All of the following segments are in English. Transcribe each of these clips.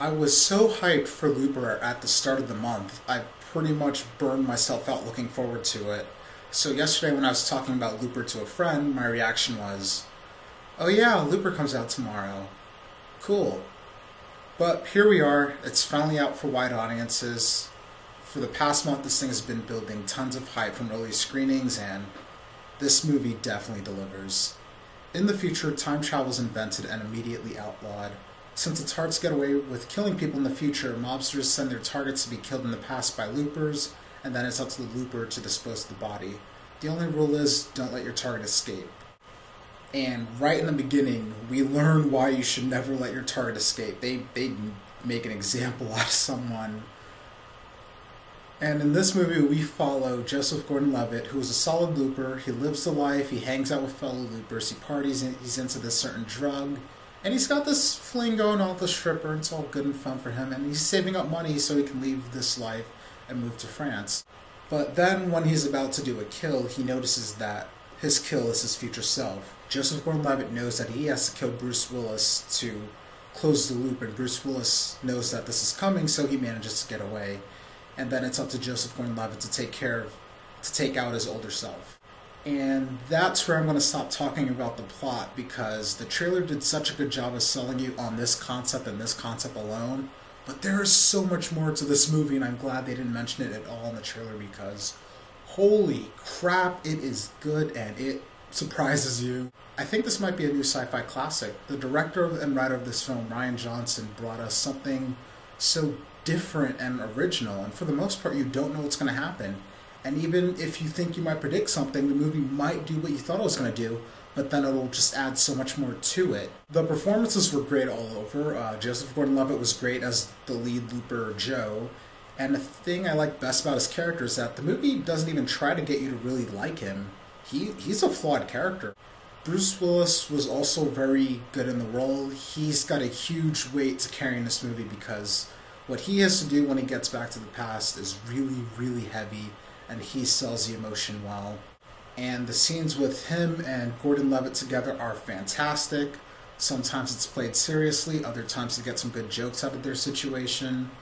I was so hyped for Looper at the start of the month, I pretty much burned myself out looking forward to it. So yesterday when I was talking about Looper to a friend, my reaction was, oh yeah, Looper comes out tomorrow. Cool. But here we are, it's finally out for wide audiences. For the past month, this thing has been building tons of hype from early screenings, and this movie definitely delivers. In the future, time travel is invented and immediately outlawed. Since it's hard to get away with killing people in the future, mobsters send their targets to be killed in the past by loopers, and then it's up to the looper to dispose of the body. The only rule is, don't let your target escape. And right in the beginning, we learn why you should never let your target escape. They make an example out of someone. And in this movie, we follow Joseph Gordon-Levitt, who is a solid looper. He lives the life, he hangs out with fellow loopers, he parties, he's into this certain drug, and he's got this fling going on with the stripper, and it's all good and fun for him, and he's saving up money so he can leave this life and move to France. But then, when he's about to do a kill, he notices that his kill is his future self. Joseph Gordon-Levitt knows that he has to kill Bruce Willis to close the loop, and Bruce Willis knows that this is coming, so he manages to get away. And then it's up to Joseph Gordon-Levitt to take out his older self. And that's where I'm going to stop talking about the plot, because the trailer did such a good job of selling you on this concept and this concept alone. But there is so much more to this movie, and I'm glad they didn't mention it at all in the trailer, because holy crap, it is good and it surprises you. I think this might be a new sci-fi classic. The director and writer of this film, Rian Johnson, brought us something so different and original, and for the most part you don't know what's going to happen. And even if you think you might predict something, the movie might do what you thought it was going to do, but then it'll just add so much more to it. The performances were great all over. Joseph Gordon-Levitt was great as the lead looper Joe, and the thing I like best about his character is that the movie doesn't even try to get you to really like him. He's a flawed character. Bruce Willis was also very good in the role. He's got a huge weight to carry in this movie, because what he has to do when he gets back to the past is really, really heavy, and he sells the emotion well. And the scenes with him and Gordon-Levitt together are fantastic. Sometimes it's played seriously, other times to get some good jokes out of their situation.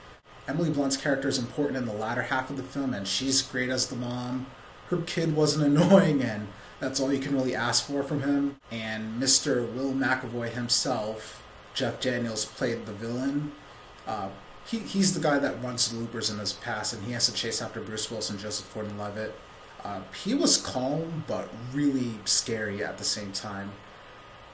Emily Blunt's character is important in the latter half of the film, and she's great as the mom. Her kid wasn't annoying, and that's all you can really ask for from him. And Mr. Will McAvoy himself, Jeff Daniels, played the villain. He's the guy that runs the loopers in his past, and he has to chase after Bruce Willis and Joseph Gordon-Levitt. He was calm, but really scary at the same time.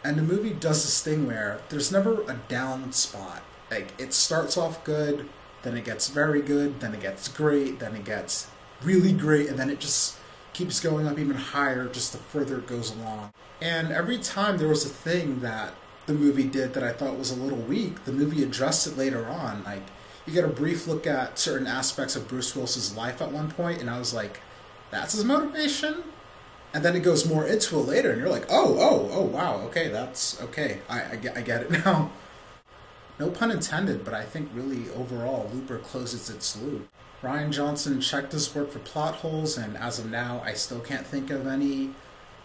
And the movie does this thing where there's never a down spot. Like, it starts off good, then it gets very good, then it gets great, then it gets really great, and then it just keeps going up even higher just the further it goes along. And every time there was a thing that the movie did that I thought was a little weak, the movie addressed it later on. Like, you get a brief look at certain aspects of Bruce Willis's life at one point, and I was like, that's his motivation? And then it goes more into it later, and you're like, oh, wow, okay, that's okay. I get it now. No pun intended, but I think really overall, Looper closes its loop. Rian Johnson checked his work for plot holes, and as of now, I still can't think of any.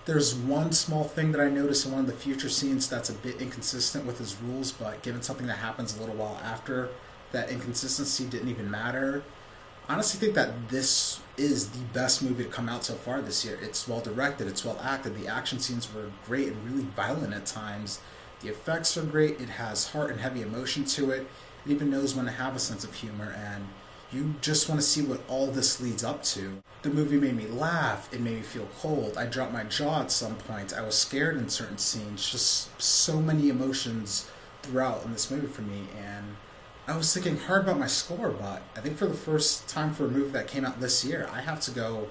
There's one small thing that I noticed in one of the future scenes that's a bit inconsistent with his rules, but given something that happens a little while after, that inconsistency didn't even matter. I honestly think that this is the best movie to come out so far this year. It's well directed, it's well acted, the action scenes were great and really violent at times. The effects are great, it has heart and heavy emotion to it. It even knows when to have a sense of humor, and you just want to see what all this leads up to. The movie made me laugh, it made me feel cold, I dropped my jaw at some point, I was scared in certain scenes, just so many emotions throughout in this movie for me, and I was thinking hard about my score, but I think for the first time for a movie that came out this year, I have to go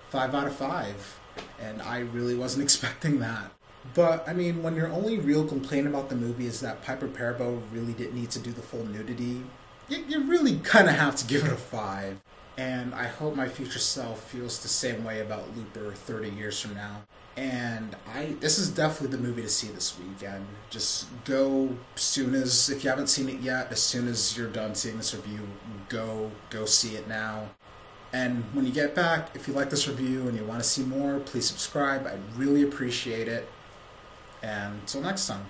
5 out of 5, and I really wasn't expecting that. But, I mean, when your only real complaint about the movie is that Piper Perabo really didn't need to do the full nudity, you really kind of have to give it a 5. And I hope my future self feels the same way about Looper 30 years from now. And this is definitely the movie to see this weekend. Just go if you haven't seen it yet, as soon as you're done seeing this review, go see it now. And when you get back, if you like this review and you want to see more, please subscribe. I'd really appreciate it. And until next time.